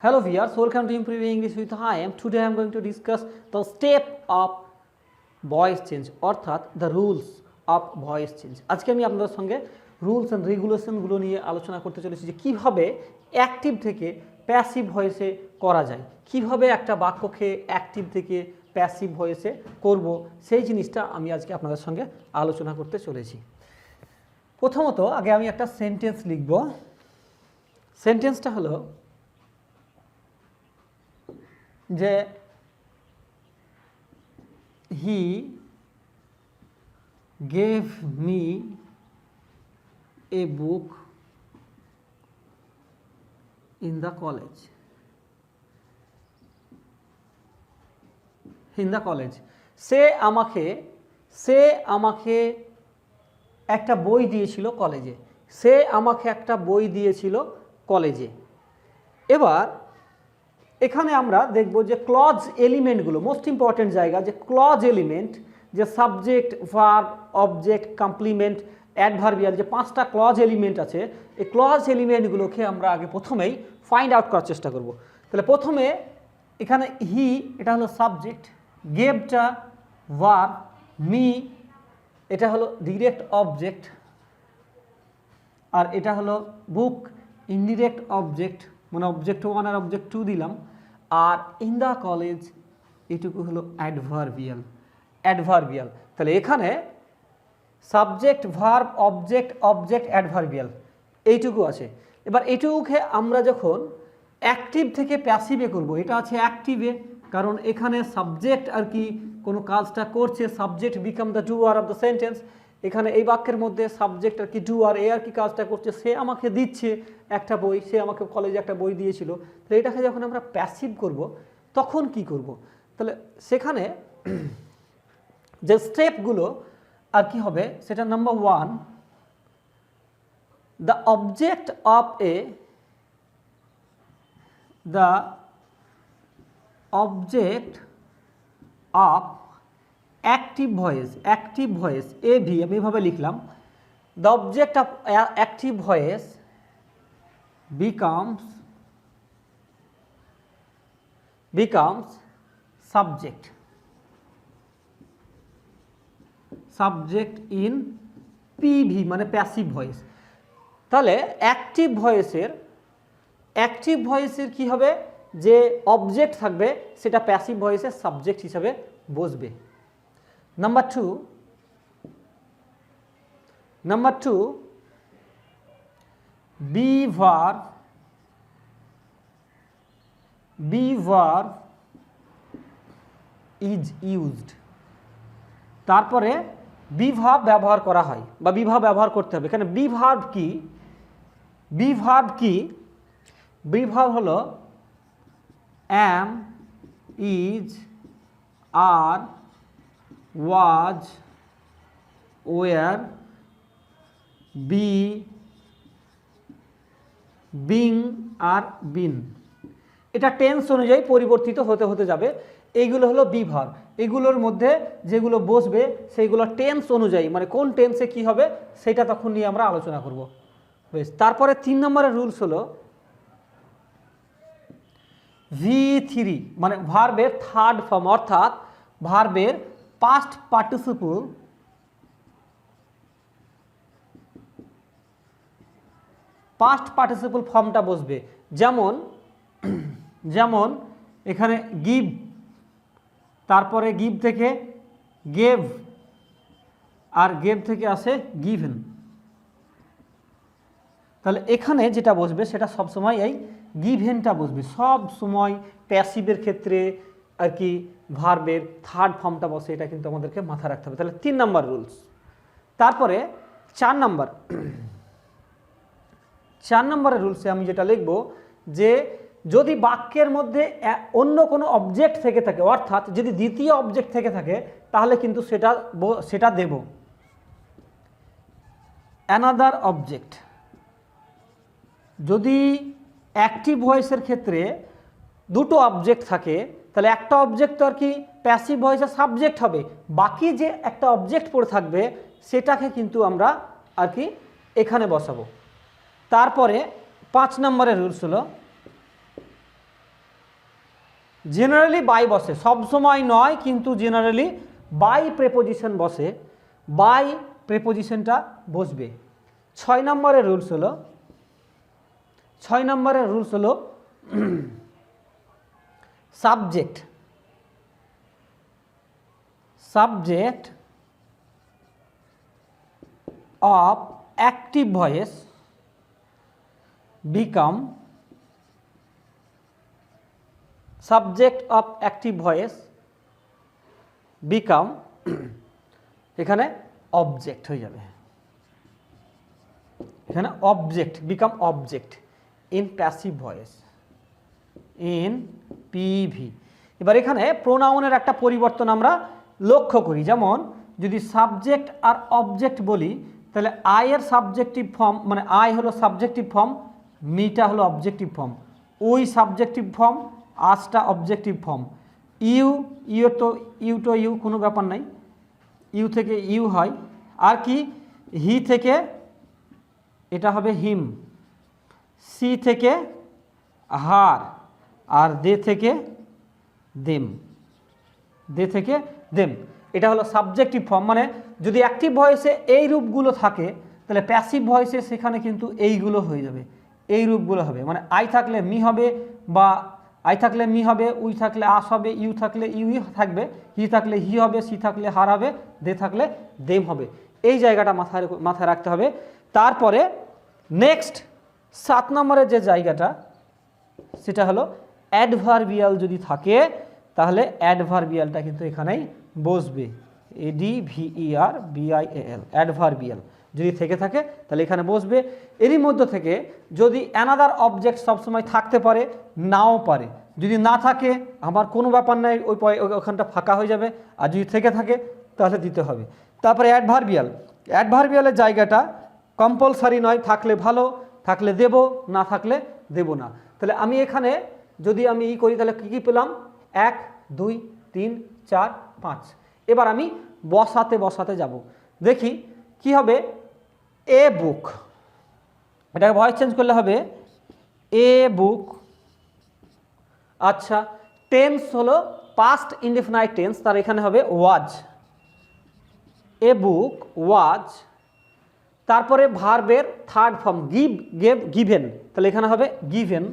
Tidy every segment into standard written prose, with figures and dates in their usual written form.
Hello viewers, welcome to Improving English with IM. Today I am going to discuss the step of voice change অর্থাৎ the rules of voice change. আজকে আমি আপনাদের সঙ্গে rules and রেগুলেশনগুলো নিয়ে আলোচনা করতে চলেছি যে কিভাবে অ্যাক্টিভ থেকে প্যাসিভ ভয়েসে করা যায়, কিভাবে একটা বাক্যকে অ্যাক্টিভ থেকে প্যাসিভ ভয়েসে করব, সেই জিনিসটা আমি আজকে আপনাদের সঙ্গে আলোচনা করতে চলেছি। প্রথমত আগে আমি একটা সেন্টেন্স লিখব। সেন্টেন্সটা হলো যে he gave me a book in the college. সে আমাকে একটা বই দিয়েছিল কলেজে। সে আমাকে একটা বই দিয়েছিল কলেজে। এবার এখানে আমরা দেখব যে ক্লজ এলিমেন্টগুলো মোস্ট ইম্পর্টেন্ট জায়গা, যে ক্লজ এলিমেন্ট, যে subject, verb, object, complement, adverbial, যে পাঁচটা ক্লজ এলিমেন্ট আছে, এই ক্লজ এলিমেন্টগুলোকে আমরা আগে প্রথমেই ফাইন্ড আউট করার চেষ্টা করব। তাহলে প্রথমে এখানে হি, এটা হলো সাবজেক্ট, গেভটা ভার্ব, মি এটা হলো ডিরেক্ট অবজেক্ট, আর এটা হলো বুক ইনডিরেক্ট অবজেক্ট, মানে অবজেক্ট 1 আর অবজেক্ট 2 দিলাম, আর ইন দ্য কলেজ এটুকু হলো অ্যাডভার্বিয়াল। তাহলে এখানে সাবজেক্ট, ভার্ব, অবজেক্ট, অ্যাডভার্বিয়াল এইটুকু আছে। এবার এইটুকুকে আমরা যখন অ্যাক্টিভ থেকে প্যাসিভে করব, এটা আছে অ্যাক্টিভে, কারণ এখানে সাবজেক্ট আর কি কোনো কাজটা করছে, subject become the doer of the sentence. এখানে এই বাক্যের মধ্যে সাবজেক্ট আর কি ডুয়ার, এ আর কি কাজটা করছে, সে আমাকে দিচ্ছে একটা বই, সে আমাকে কলেজে একটা বই দিয়েছিল। তাহলে এটাকে যখন আমরা প্যাসিভ করব তখন কি করব? তাহলে সেখানে যে স্টেপগুলো আর কি হবে সেটা number 1, the object of active voice AV আমি এভাবে লিখলাম। The object of active voice becomes subject in PV মানে প্যাসিভ ভয়েস। তাহলে অ্যাক্টিভ ভয়েসের কি হবে, যে অবজেক্ট থাকবে সেটা প্যাসিভ ভয়েসের সাবজেক্ট হিসাবে বসবে। Number 2 be verb is used, তারপরে be verb ব্যবহার করা হয় বা be verb ব্যবহার করতে হবে। এখানে be verb কি? be verb হলো am, is, are, was, were, be, being আর বিন। এটা টেন্স অনুযায়ী পরিবর্তিত হতে যাবে। এইগুলো হলো বি ভার্ব। এগুলোর মধ্যে যেগুলো বসবে সেইগুলো টেন্স অনুযায়ী, মানে কোন টেন্সে কি হবে সেটা তখন নিয়ে আমরা আলোচনা করব। বেশ, তারপরে 3 নম্বরের রুলস হলো V3, মানে ভার্বের থার্ড ফর্ম, অর্থাৎ ভার্বের পাস্ট পার্টিসিপল ফর্মটা বসবে। যেমন এখানে গিভ, তারপরে গিভ থেকে গেভ, আর গেভ থেকে আসে গিভেন। তাহলে এখানে যেটা বসবে সেটা সবসময় এই গিভেনটা বসবে। সব সময় প্যাসিভের ক্ষেত্রে আর কি ভার্বের থার্ড ফর্মটা বসে, এটা কিন্তু আমাদেরকে মাথায় রাখতে হবে। তাহলে 3 নম্বর রুলস। তারপরে 4 নম্বরের রুলসে আমি যেটা লিখব, যে যদি বাক্যের মধ্যে অন্য কোনো অবজেক্ট থেকে থাকে, অর্থাৎ যদি দ্বিতীয় অবজেক্ট থেকে থাকে, তাহলে কিন্তু সেটা দেব অ্যানাদার অবজেক্ট। যদি অ্যাক্টিভ ভয়েসের ক্ষেত্রে দুটো অবজেক্ট থাকে, তাহলে একটা অবজেক্ট তো আর কি প্যাসিভ ভয়েসের সাবজেক্ট হবে, বাকি যে একটা অবজেক্ট পড়ে থাকবে সেটাকে কিন্তু আমরা আর কি এখানে বসাবো। তারপরে 5 নম্বরের রুলস হলো জেনারেলি বাই বসে, সব সময় নয় কিন্তু জেনারেলি বাই প্রেপোজিশন বসে, বাই প্রেপোজিশনটা বসবে। 6 নম্বরের রুলস হলো, 6 নম্বরের রুলস হলো subject, subject of active voice become, subject of active voice become এখানে অবজেক্ট হয়ে যাবে, এখানে object become object in passive voice, in PV. এবার এখানে প্রোনাউনের একটা পরিবর্তন আমরা লক্ষ্য করি, যেমন যদি সাবজেক্ট আর অবজেক্ট বলি তাহলে আই এর সাবজেক্টিভ ফর্ম, মানে আই হলো সাবজেক্টিভ ফর্ম, মিটা হলো objective form, we subjective form, আসটা অবজেক্টিভ ফর্ম, ইউ তো ইউ কোনো ব্যাপার নাই, ইউ থেকে ইউ হয়, আর কি হি থেকে এটা হবে হিম, সি থেকে হার, আর দে থেকে দেম, দে থেকে দেম। এটা হলো সাবজেক্টিভ ফর্ম, মানে যদি অ্যাক্টিভ ভয়েসে এই রূপগুলো থাকে তাহলে প্যাসিভ ভয়েসে সেখানে কিন্তু এইগুলো হয়ে যাবে, এই রূপগুলো হবে, মানে আই থাকলে মি হবে, বা আই থাকলে মি হবে, উই থাকলে আস হবে, ইউ থাকলে ইউই থাকবে, হি থাকলে হি হবে, সি থাকলে হার হবে, দে থাকলে দেম হবে। এই জায়গাটা মাথায় রাখতে হবে। তারপরে নেক্সট 7 নম্বরের যে জায়গাটা সেটা হলো অ্যাডভার্বিয়াল যদি থাকে তাহলে অ্যাডভার্বিয়ালটা কিন্তু এখানেই বসবে, ADVERBIAL, অ্যাডভার্বিয়াল যদি থেকে থাকে তাহলে এখানে বসবে। এরই মধ্যে থেকে যদি অ্যানাদার অবজেক্ট সবসময় থাকতে পারে, নাও পারে, যদি না থাকে আমার কোনো ব্যাপার নাই, ওখানটা ফাঁকা হয়ে যাবে, আর যদি থেকে থাকে তাহলে দিতে হবে। তারপরে অ্যাডভার্বিয়াল, অ্যাডভার্বিয়ালের জায়গাটা কম্পালসারি নয়, থাকলে ভালো, থাকলে দেব, না থাকলে দেব না। তাহলে আমি এখানে যদি আমি করি তাহলে কী কী পেলাম, 1 2 3 4 5। এবার আমি বসাতে যাব, দেখি কি হবে। এ বুক, এটাকে ভয়েস চেঞ্জ করলে হবে এ বুক। আচ্ছা, টেন্স হলো পাস্ট ইনডেফিনাইট টেন্স, তার এখানে হবে ওয়াজ, এ বুক ওয়াজ। তারপরে ভার্বের third form give, gave, given, তাহলে এখানে হবে গিভেন।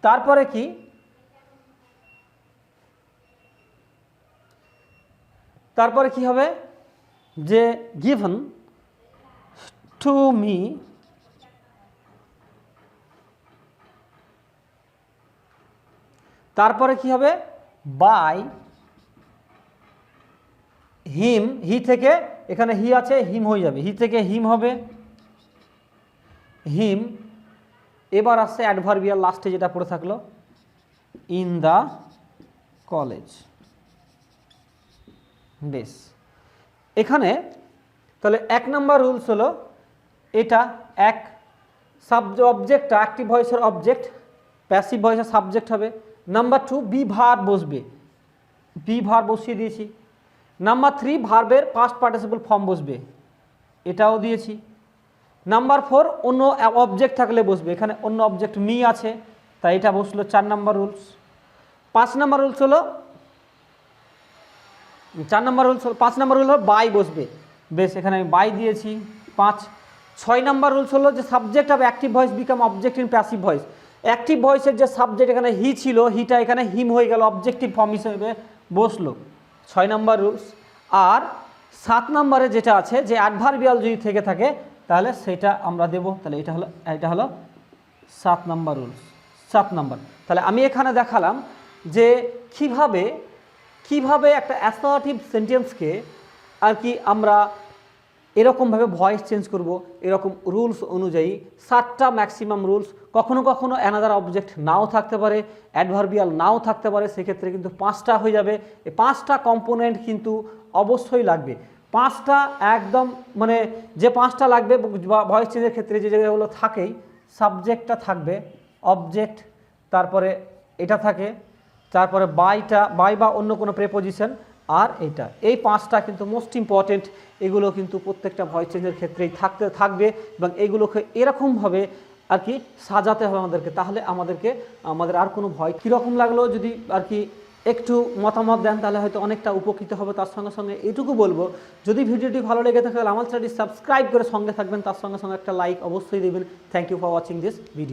তারপরে কি, তারপরে কি হবে যে গিভেন টু মি, তারপরে কি হবে বাই হিম, হি থেকে এখানে হি আছে, হিম হয়ে যাবে, হি থেকে হিম হবে হিম। এবার আসছে অ্যাডভার্বিয়াল লাস্টে যেটা পড়ে থাকলো, ইন দ্য কলেজ। বেশ, এখানে তাহলে 1 নম্বর রুলস হলো এটা, এক অবজেক্টটা অ্যাক্টিভ ভয়েসের অবজেক্ট, প্যাসিভ ভয়েসের সাবজেক্ট হবে। নাম্বার 2 বি ভার্ব বসবে, বি ভার্ব বসিয়ে দিয়েছি। নাম্বার 3 ভার্বের পাস্ট পার্টিসিপল ফর্ম বসবে, এটাও দিয়েছি। নাম্বার 4 অন্য অবজেক্ট থাকলে বসবে, এখানে অন্য অবজেক্ট মি আছে তাই এটা বসলো 4 নম্বর রুলস। 5 নম্বর রুলস হলো 4 নম্বর রুলস হলো 5 নম্বর রুল হলো বাই বসবে, বেশ এখানে আমি বাই দিয়েছি 5। 6 নম্বর রুলস হলো যে subject of active voice become object in passive voice, active ভয়েসের যে সাবজেক্ট এখানে হি ছিল, হিটা এখানে হিম হয়ে গেল, অবজেক্টিভ ফর্ম হিসেবে বসলো, 6 নম্বর রুলস। আর 7 নম্বরে যেটা আছে যে অ্যাডভার্বিয়াল যদি থেকে থাকে তাহলে সেটা আমরা দেব, তাহলে এটা হলো 7 নম্বর রুলস, 7 নম্বর। তাহলে আমি এখানে দেখালাম যে কিভাবে একটা অ্যাসার্টিভ সেন্টেন্সকে আর কি আমরা এরকমভাবে ভয়েস চেঞ্জ করব, এরকম রুলস অনুযায়ী 7টা ম্যাক্সিমাম রুলস। কখনো কখনো অ্যানাদার অবজেক্ট নাও থাকতে পারে, অ্যাডভার্বিয়াল নাও থাকতে পারে, সেক্ষেত্রে কিন্তু 5টা হয়ে যাবে। এই 5টা কম্পোনেন্ট কিন্তু অবশ্যই লাগবে, 5টা একদম, মানে যে 5টা লাগবে ভয়েস চেঞ্জের ক্ষেত্রে যে জায়গাগুলো থাকেই, সাবজেক্টটা থাকবে, অবজেক্ট, তারপরে এটা থাকে, তারপরে বাই বা অন্য কোনো প্রেপোজিশন, আর এই 5টা কিন্তু মোস্ট ইম্পর্টেন্ট। এগুলো কিন্তু প্রত্যেকটা ভয়েস চেঞ্জের ক্ষেত্রেই থাকবে এবং এগুলোকে এরকমভাবে আর কি সাজাতে হবে আমাদেরকে, তাহলে আমাদের আর কোনো ভয়। কীরকম লাগলো যদি আর কি একটু মতামত দেন, তাহলে হয়তো অনেকটা উপকৃত হবে। তার সঙ্গে সঙ্গে এটুকু বলবো, যদি ভিডিওটি ভালো লেগে থাকে তাহলে আমার চ্যানেলটি সাবস্ক্রাইব করে সঙ্গে থাকবেন, তার সঙ্গে সঙ্গে একটা লাইক অবশ্যই দেবেন। Thank you for watching this video.